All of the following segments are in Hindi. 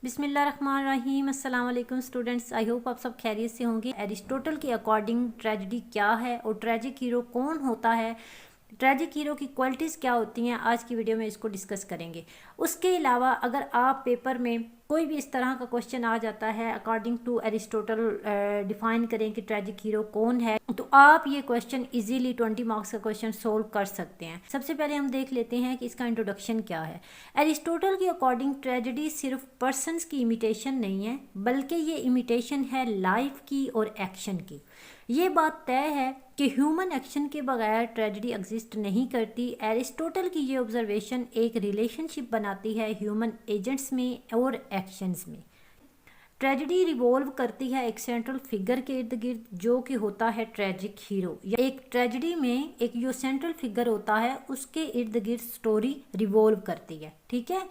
बिस्मिल्लाहिर्रहमानिर्रहीम। अस्सलाम वालेकुम स्टूडेंट्स, आई होप आप सब खैरियत से होंगे। एरिस्टोटल के अकॉर्डिंग ट्रेजेडी क्या है और ट्रेजिक हीरो कौन होता है, ट्रेजिक हीरो की क्वालिटीज़ क्या होती हैं, आज की वीडियो में इसको डिस्कस करेंगे। उसके अलावा अगर आप पेपर में कोई भी इस तरह का क्वेश्चन आ जाता है अकॉर्डिंग टू एरिस्टोटल डिफाइन करें कि ट्रेजिक हीरो कौन है, तो आप ये क्वेश्चन इजीली 20 मार्क्स का क्वेश्चन सोल्व कर सकते हैं। सबसे पहले हम देख लेते हैं कि इसका इंट्रोडक्शन क्या है। एरिस्टोटल के अकॉर्डिंग ट्रेजेडी सिर्फ पर्सन्स की इमिटेशन नहीं है, बल्कि ये इमिटेशन है लाइफ की और एक्शन की। ये बात तय है कि ह्यूमन एक्शन के बगैर ट्रेजेडी एग्जिस्ट नहीं करती। एरिस्टोटल की ये ऑब्जर्वेशन एक रिलेशनशिप बनाती है ह्यूमन एजेंट्स में और एक्शंस में। ट्रेजेडी रिवॉल्व करती है एक सेंट्रल फिगर के इर्द गिर्द, जो कि होता है ट्रेजिक हीरो। एक ट्रेजेडी में एक जो सेंट्रल फिगर होता है उसके इर्द गिर्द स्टोरी रिवॉल्व करती है। ठीक है।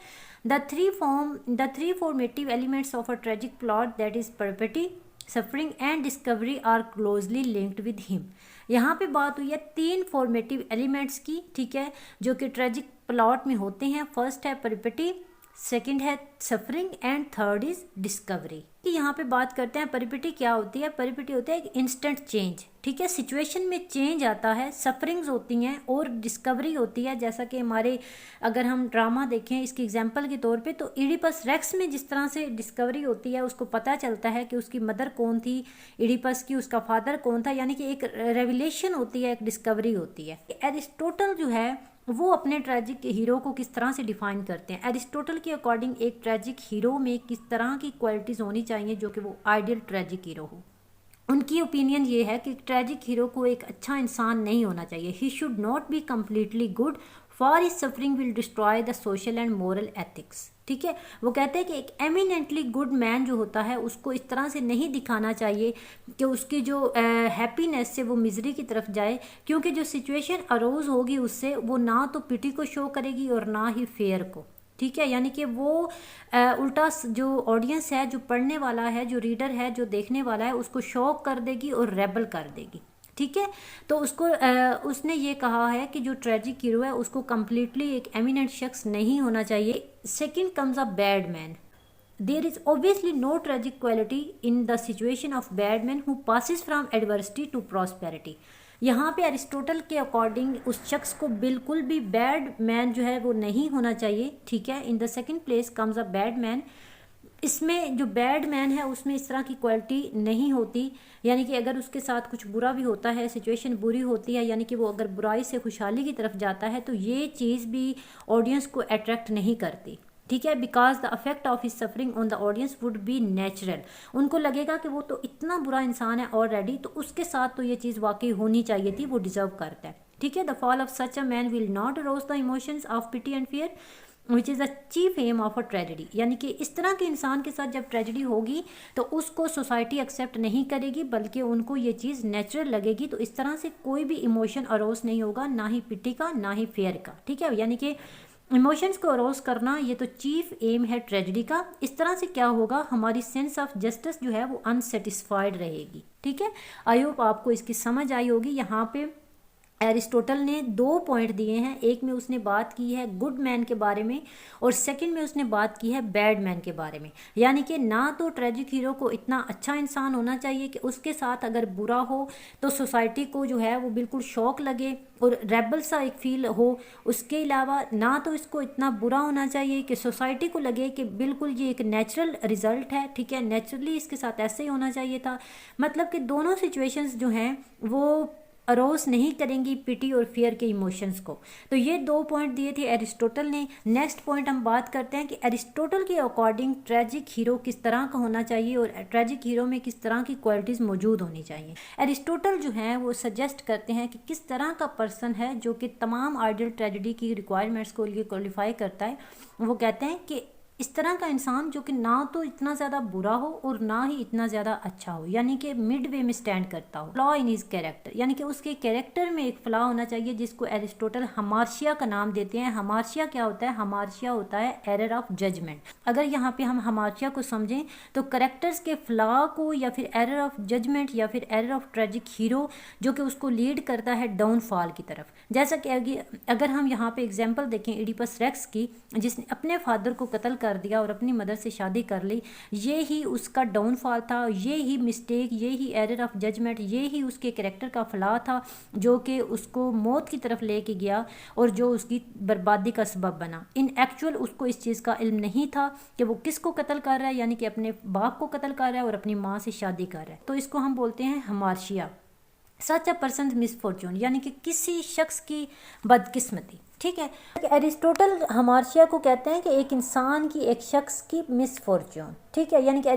The three formative elements of a tragic plot, that is peripety, suffering and discovery, are closely linked with him. यहाँ पे बात हुई है 3 फॉर्मेटिव एलिमेंट्स की, ठीक है, जो कि ट्रेजिक प्लॉट में होते हैं। फर्स्ट है परपेटी, सेकंड है suffering and third is discovery. यहाँ पे बात करते हैं परिपिटी क्या होती है। परिपिटी होता है एक इंस्टेंट चेंज, ठीक है, सिचुएशन में चेंज आता है। सफरिंग्स होती हैं और डिस्कवरी होती है, जैसा कि हमारे अगर हम ड्रामा देखें इसकी एग्जांपल के तौर पे, तो इडिपस रेक्स में जिस तरह से डिस्कवरी होती है, उसको पता चलता है कि उसकी मदर कौन थी इडिपस की, उसका फादर कौन था, यानी कि एक रेवलेशन होती है, एक डिस्कवरी होती है। एरिस्टोटल जो है वो अपने ट्रेजिक हीरो को किस तरह से डिफाइन करते हैं। एरिस्टोटल के अकॉर्डिंग एक ट्रेजिक हीरो में किस तरह की क्वालिटीज़ होनी चाहिए जो कि वो आइडियल ट्रेजिक हीरो हो। उनकी ओपिनियन ये है कि ट्रेजिक हीरो को एक अच्छा इंसान नहीं होना चाहिए। He should not be completely good, for his suffering will destroy the social and moral ethics. ठीक है, वो कहते हैं कि एक एमिनेंटली गुड मैन जो होता है उसको इस तरह से नहीं दिखाना चाहिए कि उसकी जो हैप्पीनेस से वो मिजरी की तरफ जाए, क्योंकि जो सिचुएशन अरोज होगी उससे वो ना तो पिटी को शो करेगी और ना ही फेयर को। ठीक है, यानी कि वो उल्टा जो ऑडियंस है, जो पढ़ने वाला है, जो रीडर है, जो देखने वाला है, उसको शॉक कर देगी और रेबल कर देगी। ठीक है, तो उसको उसने ये कहा है कि जो ट्रेजिक हीरो है उसको कम्प्लीटली एक एमिनेंट शख्स नहीं होना चाहिए। Second comes a bad man. There is obviously no tragic quality in the situation of bad man who passes from adversity to prosperity. यहाँ पे अरिस्टोटल के अकॉर्डिंग उस शख्स को बिल्कुल भी बैड मैन जो है वो नहीं होना चाहिए। ठीक है, in the second place comes a bad man. इसमें जो बैड मैन है उसमें इस तरह की क्वालिटी नहीं होती, यानी कि अगर उसके साथ कुछ बुरा भी होता है, सिचुएशन बुरी होती है, यानी कि वो अगर बुराई से खुशहाली की तरफ जाता है, तो ये चीज़ भी ऑडियंस को अट्रैक्ट नहीं करती। ठीक है, because the affect of his suffering on the audience would be natural. उनको लगेगा कि वो तो इतना बुरा इंसान है ऑलरेडी, तो उसके साथ तो ये चीज़ वाकई होनी चाहिए थी, वो डिजर्व करता है। ठीक है, the fall of such a man will not arouse the emotions of pity and fear which is the chief aim of a tragedy. यानी कि इस तरह के इंसान के साथ जब ट्रेजेडी होगी तो उसको सोसाइटी एक्सेप्ट नहीं करेगी, बल्कि उनको ये चीज़ नेचुरल लगेगी। तो इस तरह से कोई भी इमोशन अरोज नहीं होगा, ना ही पिटी का ना ही फेयर का। ठीक है, यानी कि इमोशंस को अरोज करना ये तो चीफ एम है ट्रेजेडी का। इस तरह से क्या होगा, हमारी सेंस ऑफ जस्टिस जो है वो अनसेटिस्फाइड रहेगी। ठीक है, आई होप आपको इसकी समझ आई होगी। यहाँ पे एरिस्टोटल ने 2 पॉइंट दिए हैं। एक में उसने बात की है गुड मैन के बारे में और सेकंड में उसने बात की है बैड मैन के बारे में। यानी कि ना तो ट्रेजिक हीरो को इतना अच्छा इंसान होना चाहिए कि उसके साथ अगर बुरा हो तो सोसाइटी को जो है वो बिल्कुल शौक लगे और रेबल सा एक फील हो। उसके अलावा ना तो इसको इतना बुरा होना चाहिए कि सोसाइटी को लगे कि बिल्कुल ये एक नेचुरल रिजल्ट है। ठीक है, नेचुरली इसके साथ ऐसे ही होना चाहिए था। मतलब कि दोनों सिचुएशंस जो हैं वो अरोज नहीं करेंगी पिटी और फियर के इमोशंस को। तो ये 2 पॉइंट दिए थे एरिस्टोटल ने। नेक्स्ट पॉइंट हम बात करते हैं कि एरिस्टोटल के अकॉर्डिंग ट्रेजिक हीरो किस तरह का होना चाहिए और ट्रेजिक हीरो में किस तरह की क्वालिटीज़ मौजूद होनी चाहिए। एरिस्टोटल जो है वो सजेस्ट करते हैं कि किस तरह का पर्सन है जो कि तमाम आइडियल ट्रेजेडी की रिक्वायरमेंट्स को लिए क्वालिफाई करता है। वो कहते हैं कि इस तरह का इंसान जो कि ना तो इतना ज़्यादा बुरा हो और ना ही इतना ज़्यादा अच्छा हो, यानी कि मिड वे में स्टैंड करता हो। फ्लॉ इन हिज कैरेक्टर, यानी कि उसके कैरेक्टर में एक फ्लॉ होना चाहिए जिसको एरिस्टोटल हमार्शिया का नाम देते हैं। हमार्शिया क्या होता है? हमार्शिया होता है एरर ऑफ जजमेंट। अगर यहाँ पे हम हमार्शिया को समझें तो करेक्टर्स के फ्लॉ को या फिर एरर ऑफ जजमेंट या फिर एरर ऑफ ट्रेजिक हीरो जो कि उसको लीड करता है डाउनफॉल की तरफ। जैसा कि अगर हम यहाँ पे एग्जाम्पल देखें इडिपस रेक्स की, जिसने अपने फादर को कत्ल कर दिया और अपनी मदर से शादी कर ली, ये ही उसका डाउनफॉल था, ये ही मिस्टेक, ये ही एरर ऑफ जजमेंट, ये ही उसके कैरेक्टर का फ्लॉ था जो कि उसको मौत की तरफ लेके गया और जो उसकी बर्बादी का सबब बना। इन एक्चुअल उसको इस चीज़ का इल्म नहीं था कि वो किसको कत्ल कर रहा है, यानी कि अपने बाप को कत्ल कर रहा है और अपनी माँ से शादी कर रहा है। तो इसको हम बोलते हैं हमार्शिया, सच अ पर्सन मिसफॉर्चून, यानी कि किसी शख्स की बदकिस्मती। ठीक है, एरिस्टोटल हमार्शिया को कहते हैं कि एक इंसान की, एक शख्स की मिसफॉर्चून। ठीक है, यानी कि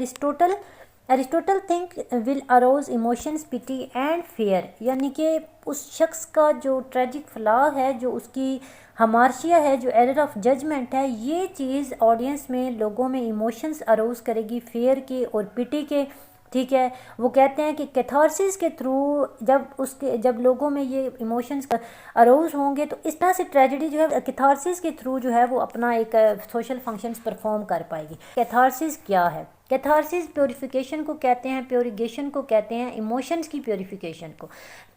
Aristotle think will arouse emotions, pity and fear, यानी कि उस शख्स का जो ट्रेजिक फ्लॉ है, जो उसकी हमार्शिया है, जो एरर ऑफ जजमेंट है, ये चीज़ ऑडियंस में, लोगों में इमोशंस अरोज करेगी फेयर के और पिटी के। ठीक है, वो कहते हैं कि कैथारसिस के थ्रू जब लोगों में ये इमोशंस अरोज होंगे तो इस तरह से ट्रेजेडी जो है कैथारसिस के थ्रू जो है वो अपना एक सोशल फंक्शंस परफॉर्म कर पाएगी। कैथारसिस क्या है? कैथारसिस प्योरिफिकेशन को कहते हैं, प्योरिगेशन को कहते हैं, इमोशंस की प्योरिफिकेशन को,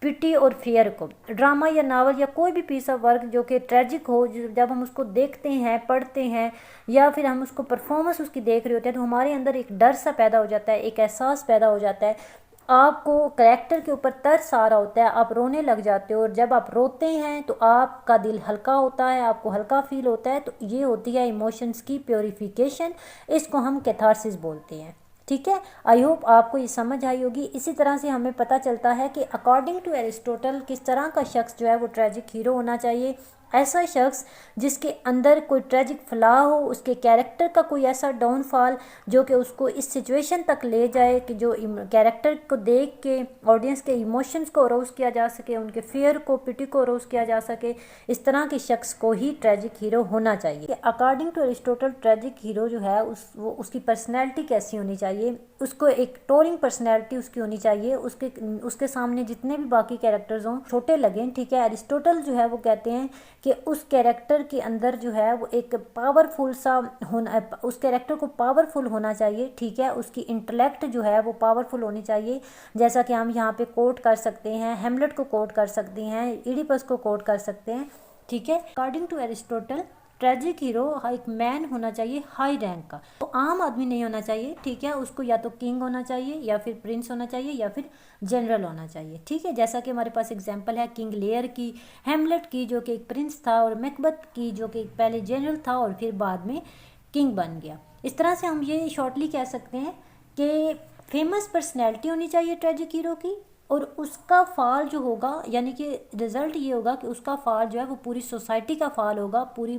पिटी और फियर को। ड्रामा या नावल या कोई भी पीस ऑफ वर्क जो कि ट्रेजिक हो, जब हम उसको देखते हैं, पढ़ते हैं या फिर हम उसको परफॉर्मेंस उसकी देख रहे होते हैं तो हमारे अंदर एक डर सा पैदा हो जाता है, एक एहसास पैदा हो जाता है, आपको कैरेक्टर के ऊपर तरस आ रहा होता है, आप रोने लग जाते हो और जब आप रोते हैं तो आपका दिल हल्का होता है, आपको हल्का फील होता है। तो ये होती है इमोशंस की प्योरिफिकेशन, इसको हम कैथारसिस बोलते हैं। ठीक है, आई होप आपको ये समझ आई होगी। इसी तरह से हमें पता चलता है कि अकॉर्डिंग टू एरिस्टोटल किस तरह का शख्स जो है वो ट्रेजिक हीरो होना चाहिए। ऐसा शख्स जिसके अंदर कोई ट्रेजिक फ्लॉ हो, उसके कैरेक्टर का कोई ऐसा डाउनफॉल जो कि उसको इस सिचुएशन तक ले जाए कि जो कैरेक्टर को देख के ऑडियंस के इमोशंस को अरोज किया जा सके, उनके फियर को, पिटी को अरोज किया जा सके, इस तरह के शख्स को ही ट्रेजिक हीरो होना चाहिए। According to Aristotle tragic hero जो है उसकी पर्सनैलिटी कैसी होनी चाहिए, उसको एक टोरिंग पर्सनैलिटी उसकी होनी चाहिए, उसके सामने जितने भी बाकी कैरेक्टर्स हों छोटे लगें। ठीक है, एरिस्टोटल जो है वो कहते हैं कि उस कैरेक्टर के अंदर जो है वो एक पावरफुल सा होना, उस कैरेक्टर को पावरफुल होना चाहिए। ठीक है, उसकी इंटेलेक्ट जो है वो पावरफुल होनी चाहिए, जैसा कि हम यहाँ पे कोट कर सकते हैं, हेमलेट को कोट कर सकते हैं, इडिपस को कोट कर सकते हैं। ठीक है, according to Aristotle tragic hero एक मैन होना चाहिए हाई रैंक का, तो आम आदमी नहीं होना चाहिए। ठीक है, उसको या तो किंग होना चाहिए या फिर प्रिंस होना चाहिए या फिर जनरल होना चाहिए। ठीक है, जैसा कि हमारे पास एग्जांपल है किंग लेयर की, हेमलेट की जो कि एक प्रिंस था, और मैकबेथ की जो कि पहले जनरल था और फिर बाद में किंग बन गया। इस तरह से हम ये शॉर्टली कह सकते हैं कि फेमस पर्सनैलिटी होनी चाहिए ट्रेजिक हीरो की, और उसका फाल जो होगा, यानी कि रिज़ल्ट ये होगा कि उसका फाल जो है वो पूरी सोसाइटी का फाल होगा, पूरी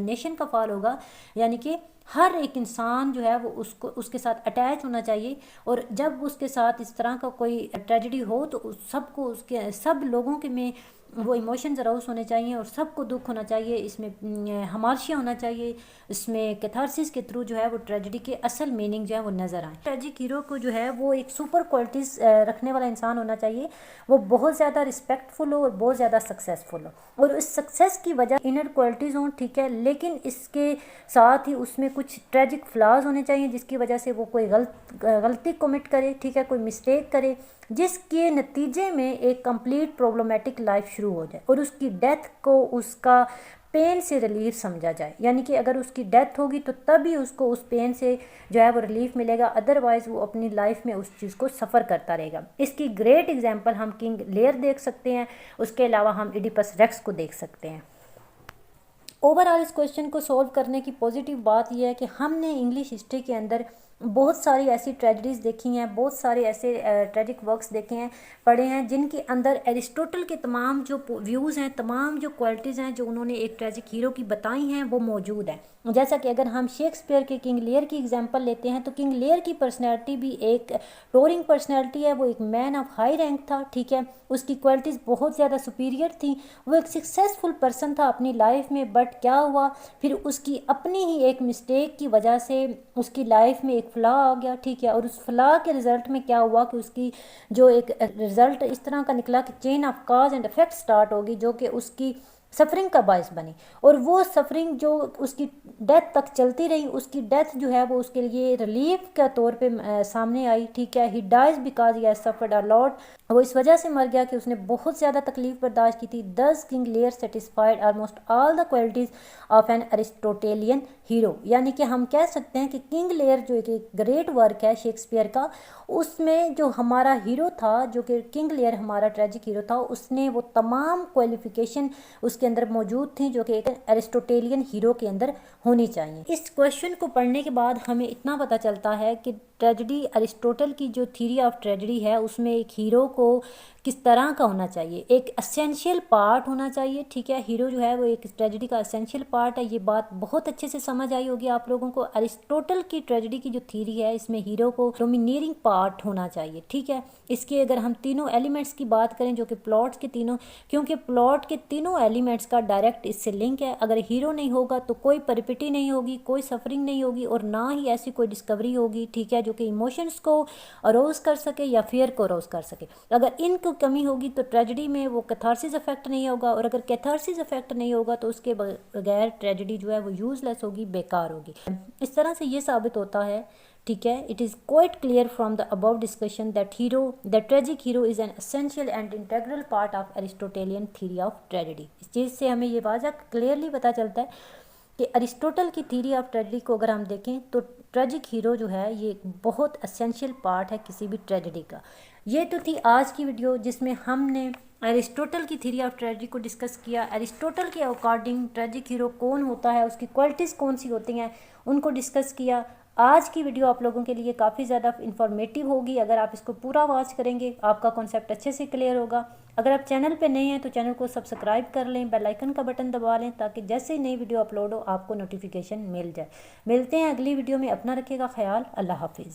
नेशन का फाल होगा, यानी कि हर एक इंसान जो है वो उसके साथ अटैच होना चाहिए। और जब उसके साथ इस तरह का कोई ट्रेजेडी हो तो सबको, उसके सब लोगों के में वो इमोशंस अराउज होने चाहिए और सबको दुख होना चाहिए, इसमें हमार्शिया होना चाहिए, इसमें कैथारसिस के थ्रू जो है वो ट्रेजेडी के असल मीनिंग जो है वो नज़र आए। ट्रेजिक हीरो को जो है वो एक सुपर क्वालिटीज़ रखने वाला इंसान होना चाहिए, वो बहुत ज़्यादा रिस्पेक्टफुल हो और बहुत ज़्यादा सक्सेसफुल हो, और उस सक्सेस की वजह इनर क्वालिटीज़ हों। ठीक है, लेकिन इसके साथ ही उसमें कुछ ट्रेजिक फ्लॉज होने चाहिए जिसकी वजह से वो कोई गलती कमिट करे, ठीक है, कोई मिस्टेक करे, जिसके नतीजे में एक कंप्लीट प्रॉब्लमेटिक लाइफ शुरू हो जाए और उसकी डेथ को उसका पेन से रिलीफ समझा जाए। यानी कि अगर उसकी डेथ होगी तो तभी उसको उस पेन से जो है वो रिलीफ मिलेगा, अदरवाइज़ वो अपनी लाइफ में उस चीज़ को सफ़र करता रहेगा। इसकी ग्रेट एग्जांपल हम किंग लेयर देख सकते हैं, उसके अलावा हम इडिपस रेक्स को देख सकते हैं। ओवरऑल इस क्वेश्चन को सॉल्व करने की पॉजिटिव बात यह है कि हमने इंग्लिश हिस्ट्री के अंदर बहुत सारी ऐसी ट्रेजेडीज़ देखी हैं, बहुत सारे ऐसे ट्रेजिक वर्क्स देखे हैं, पढ़े हैं, जिनके अंदर एरिस्टोटल के तमाम जो व्यूज़ हैं, तमाम जो क्वालिटीज़ हैं जो उन्होंने एक ट्रेजिक हीरो की बताई हैं वो मौजूद हैं। जैसा कि अगर हम शेक्सपियर के किंग लेयर की एग्जांपल लेते हैं तो किंग लेयर की पर्सनैलिटी भी एक टोरिंग पर्सनैलिटी है, वो एक मैन ऑफ हाई रैंक था। ठीक है, उसकी क्वालिटीज़ बहुत ज़्यादा सुपीरियर थी, वो एक सक्सेसफुल पर्सन था अपनी लाइफ में। बट क्या हुआ, फिर उसकी अपनी ही एक मिस्टेक की वजह से उसकी लाइफ में एक फ्लॉ आ गया। ठीक है, और उस फ्लॉ के रिज़ल्ट में क्या हुआ कि उसकी जो एक रिज़ल्ट इस तरह का निकला कि chain of cause and effect start होगी, जो कि उसकी सफरिंग का बायस बनी, और वो सफरिंग जो उसकी डेथ तक चलती रही, उसकी डेथ जो है वो उसके लिए रिलीफ के तौर पे सामने आई। ठीक है, he dies because he has suffered a lot, वो इस वजह से मर गया कि उसने बहुत ज़्यादा तकलीफ बर्दाश्त की थी। Thus king Lear satisfied almost all the qualities of an Aristotelian hero, यानी कि हम कह सकते हैं कि किंग लेयर जो एक ग्रेट वर्क है शेक्सपियर का, उसमें जो हमारा हीरो था, जो कि किंग लेयर हमारा ट्रेजिक हीरो था, उसने वो तमाम क्वालिफिकेशन उसके अंदर मौजूद थी जो कि एक अरिस्टोटेलियन हीरो के अंदर होनी चाहिए। इस क्वेश्चन को पढ़ने के बाद हमें इतना पता चलता है कि ट्रेजेडी, अरिस्टोटल की जो थ्योरी ऑफ ट्रेजेडी है उसमें एक हीरो को किस तरह का होना चाहिए, एक असेंशियल पार्ट होना चाहिए। ठीक है, हीरो जो है वो एक ट्रेजेडी का असेंशियल पार्ट है। ये बात बहुत अच्छे से समझ आई होगी आप लोगों को। अरिस्टोटल की ट्रेजेडी की जो थ्योरी है इसमें हीरो को डोमिनेटिंग पार्ट होना चाहिए। ठीक है, इसके अगर हम तीनों एलिमेंट्स की बात करें जो कि प्लॉट्स के तीनों, क्योंकि प्लॉट के तीनों एलिमेंट्स का डायरेक्ट इससे लिंक है। अगर हीरो नहीं होगा तो कोई परिपिटी नहीं होगी, कोई सफरिंग नहीं होगी, और ना ही ऐसी कोई डिस्कवरी होगी। ठीक है, जो कि इमोशंस को अरोज कर सके या फियर को अरोज कर सके। अगर इनको कमी होगी तो ट्रेजेडी में वो कैथारसिस इफेक्ट नहीं होगा, और अगर कैथारसिस इफेक्ट नहीं होगा तो उसके बगैर ट्रेजेडी जो है वो यूजलेस होगी, बेकार होगी। इस तरह से ये साबित होता है, ठीक है, it is quite clear from the above discussion that tragic hero is an essential and integral part of Aristotelian theory of tragedy. इस चीज़ से हमें ये वाज़ह क्लियरली पता चलता है कि अरिस्टोटल की थ्योरी ऑफ ट्रेजेडी को अगर हम देखें तो ट्रेजिक हीरो जो है ये एक बहुत एसेंशियल पार्ट है किसी भी ट्रेजेडी का। ये तो थी आज की वीडियो जिसमें हमने अरिस्टोटल की थ्योरी ऑफ ट्रेजेडी को डिस्कस किया। अरिस्टोटल के अकॉर्डिंग ट्रेजिक हीरो कौन होता है, उसकी क्वालिटीज़ कौन सी होती हैं, उनको डिस्कस किया। आज की वीडियो आप लोगों के लिए काफ़ी ज़्यादा इन्फॉर्मेटिव होगी। अगर आप इसको पूरा वॉच करेंगे आपका कॉन्सेप्ट अच्छे से क्लियर होगा। अगर आप चैनल पे नए हैं तो चैनल को सब्सक्राइब कर लें, बेल आइकन का बटन दबा लें ताकि जैसे ही नई वीडियो अपलोड हो आपको नोटिफिकेशन मिल जाए। मिलते हैं अगली वीडियो में, अपना रखिएगा ख्याल। अल्लाह हाफिज़।